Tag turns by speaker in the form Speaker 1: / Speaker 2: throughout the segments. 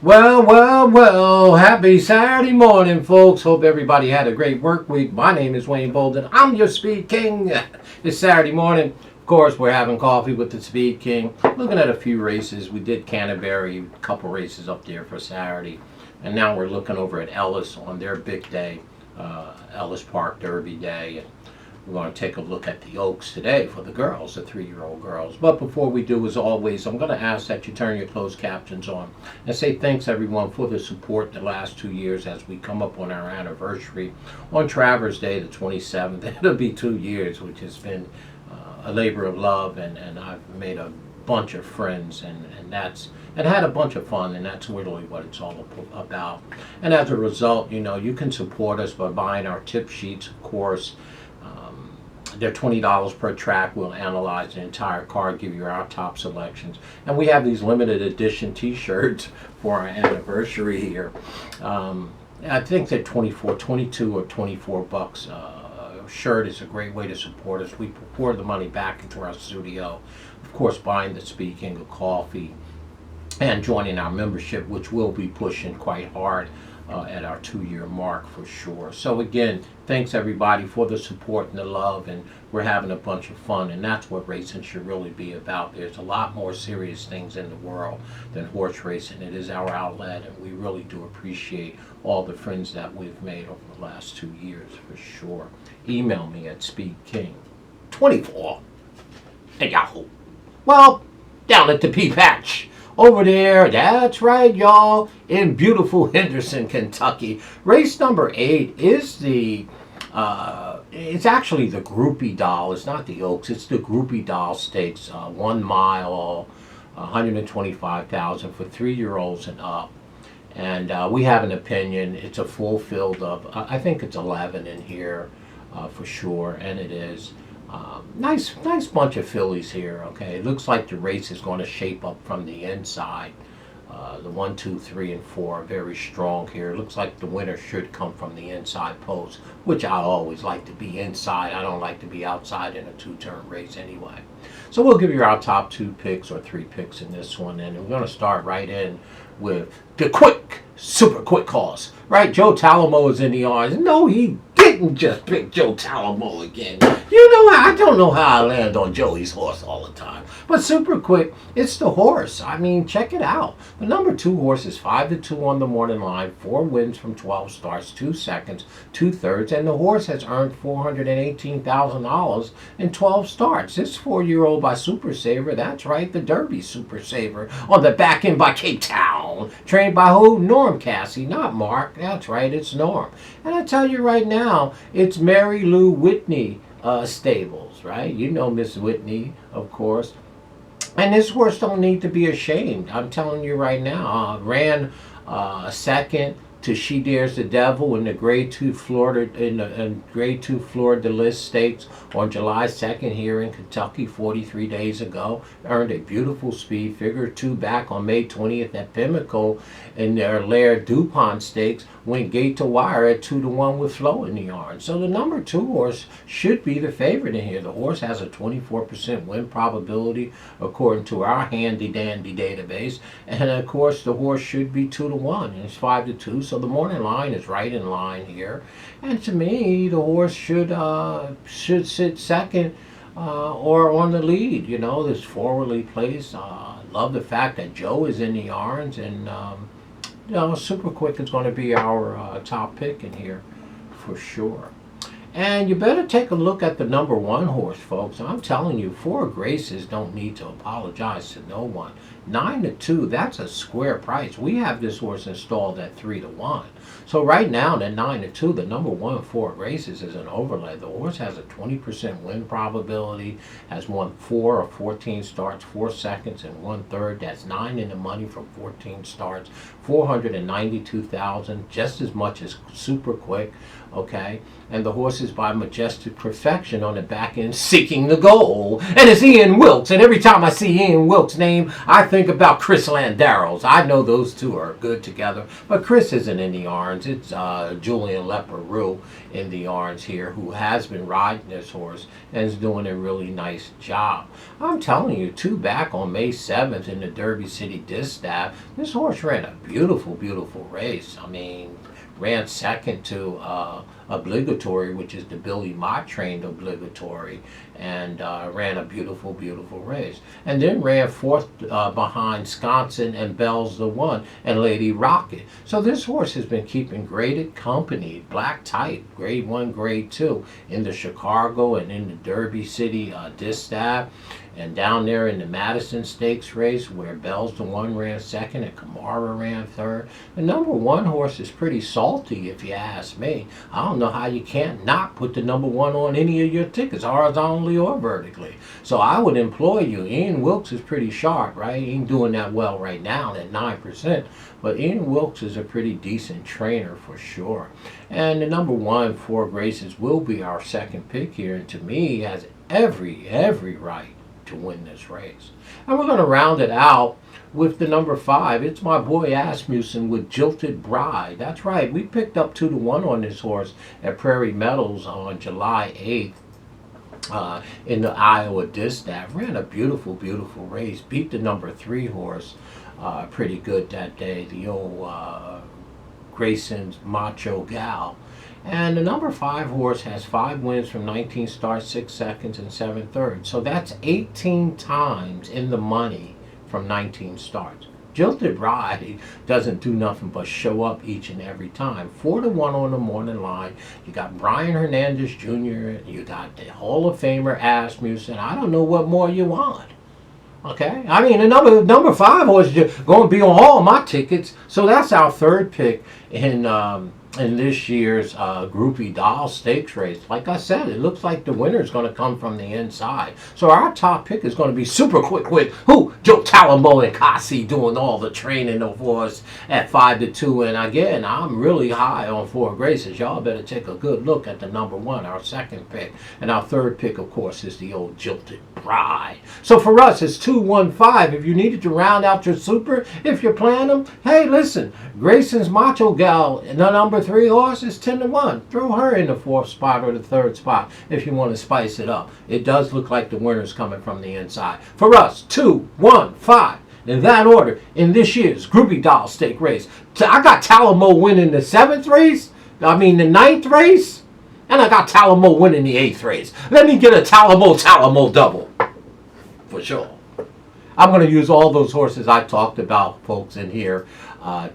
Speaker 1: Well, happy Saturday morning, folks. Hope everybody had a great work week. My name is Wayne Bolden. I'm your Speed King. It's Saturday morning. Of course, we're having coffee with the Speed King. Looking at a few races. We did Canterbury, a couple races up there for Saturday. And now we're looking over at Ellis on their big day, Ellis Park Derby Day. And we're going to take a look at the Oaks today for the girls, the 3-year-old girls. But before we do, as always, I'm going to ask that you turn your closed captions on and say thanks, everyone, for the support the last 2 years as we come up on our anniversary on Travers Day, the 27th. It'll be 2 years, which has been a labor of love, and I've made a bunch of friends, and had a bunch of fun, and that's really what it's all about. And as a result, you can support us by buying our tip sheets, of course. They're $20 per track. We'll analyze the entire card, give you our top selections. And we have these limited edition t-shirts for our anniversary here. I think they're 22 or 24 bucks. Shirt is a great way to support us. We pour the money back into our studio. Of course, buying the SpeedKing a coffee and joining our membership, which we'll be pushing quite hard at our 2-year mark for sure. So again, thanks everybody for the support and the love, and we're having a bunch of fun, and that's what racing should really be about. There's a lot more serious things in the world than horse racing. It is our outlet, and we really do appreciate all the friends that we've made over the last 2 years for sure. Email me at speedking24 at Yahoo. Well, down at the P-Patch. Over there, that's right, y'all, in beautiful Henderson, Kentucky. Race number 8 is it's actually the Groupie doll. It's not the Oaks. It's the Groupie doll stakes, 1 mile, 125,000 for 3-year-olds and up. And we have an opinion. It's a full field of, I think it's 11 in here for sure, and it is. Nice bunch of fillies here, okay? It looks like the race is going to shape up from the inside. The 1, 2, 3, and 4 are very strong here. It looks like the winner should come from the inside post, which I always like to be inside. I don't like to be outside in a 2-turn race anyway. So we'll give you our top 2 picks or 3 picks in this one, and we're going to start right in with the super quick horse, right? Joe Talamo is in the odds. No, he didn't just pick Joe Talamo again. I don't know how I land on Joey's horse all the time. But super quick, it's the horse. I mean, check it out. The number 2 horse is 5-2 on the morning line, 4 wins from 12 starts, 2 seconds, 2 thirds, and the horse has earned $418,000 in 12 starts. This 4-year-old by Super Saver, that's right, the Derby Super Saver, on the back end by Cape Town. Trained by who? Norm Cassie, not Mark. That's right, it's Norm. And I tell you right now, it's Mary Lou Whitney stables, right? You know Miss Whitney, of course. And this horse don't need to be ashamed. I'm telling you right now. Ran second to She Dares the Devil in the Grade 2 Florida Grade 2 Florida List Stakes on July 2nd here in Kentucky 43 days ago. Earned a beautiful speed figure 2 back on May 20th at Pimlico in their Laird DuPont Stakes. Went gate to wire at 2-1 with Flo in the yard. So the number 2 horse should be the favorite in here. The horse has a 24% win probability according to our handy dandy database. And of course the horse should be 2-1. And it's 5-2. So the morning line is right in line here. And to me, the horse should sit second or on the lead. This forwardly placed. Love the fact that Joe is in the yards, and super quick is going to be our top pick in here for sure. And you better take a look at the number 1 horse, folks. I'm telling you, 4 Graces don't need to apologize to no one. 9-2, that's a square price. We have this horse installed at 3-1. So right now, the 9-2, the number 1 4 Graces is an overlay. The horse has a 20% win probability, has won 4 or 14 starts, 4 seconds and 1 third. That's 9 in the money from 14 starts, 492,000, just as much as super quick. Okay, and the horse is by Majestic Perfection on the back end, seeking the goal. And it's Ian Wilkes, and every time I see Ian Wilkes' name, I think think about Chris Landeros. I know those two are good together, but Chris isn't in the yarns. It's Julian Leperoux in the yarns here, who has been riding this horse and is doing a really nice job. I'm telling you, 2 back on May 7th in the Derby City Distaff. This horse ran a beautiful, beautiful race. I mean, ran second to Obligatory, which is the Billy Mott trained Obligatory, and ran a beautiful, beautiful race. And then ran fourth behind Sconson and Bell's the One and Lady Rocket. So this horse has been keeping graded company, black type, grade 1, grade 2, in the Chicago and in the Derby City Distaff. And down there in the Madison Stakes race, where Bell's the One ran second and Kamara ran third. The number 1 horse is pretty salty, if you ask me. I don't know how you can't not put the number 1 on any of your tickets, horizontally or vertically. So I would employ you. Ian Wilkes is pretty sharp, right? He ain't doing that well right now at 9%. But Ian Wilkes is a pretty decent trainer for sure. And the number 1, 4 Graces, will be our second pick here. And to me, he has every right to win this race. And we're going to round it out with the number 5. It's my boy Asmussen with Jilted Bride. That's right. We picked up 2-1 on this horse at Prairie Meadows on July 8th in the Iowa Distaff. Ran a beautiful, beautiful race. Beat the number 3 horse pretty good that day. The old Grayson's Macho Gal. And the number 5 horse has 5 wins from 19 starts, 6 seconds, and 7 thirds. So that's 18 times in the money from 19 starts. Jilted Bride doesn't do nothing but show up each and every time. 4-1 on the morning line. You got Brian Hernandez Jr., you got the Hall of Famer Asmussen. I don't know what more you want. Okay? I mean, the number 5 horse is going to be on all my tickets. So that's our third pick in this year's Groupie Doll Stakes race. Like I said, it looks like the winner is going to come from the inside. So our top pick is going to be super quick with Joe Talamo and Kasi doing all the training for us at 5-2. And again, I'm really high on 4 Graces. Y'all better take a good look at the number 1, our second pick. And our third pick, of course, is the old Jilted Bride. So for us, it's 2-1-5. If you needed to round out your super, if you're playing them, hey, listen, Grayson's Macho Gal, the number 3 horse, is 10-1. Throw her in the 4th spot or the 3rd spot if you want to spice it up. It does look like the winner's coming from the inside. For us, 2-1-5. In that order, in this year's Groupie Doll Stake race, I got Talamo winning the 7th race, the 9th race, and I got Talamo winning the 8th race. Let me get a Talamo double. For sure. I'm going to use all those horses I talked about, folks, in here as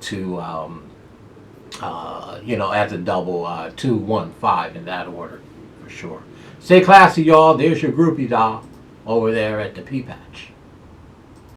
Speaker 1: a double 2-1-5 in that order, for sure. Stay classy, y'all. There's your Groupie Doll over there at the P Patch.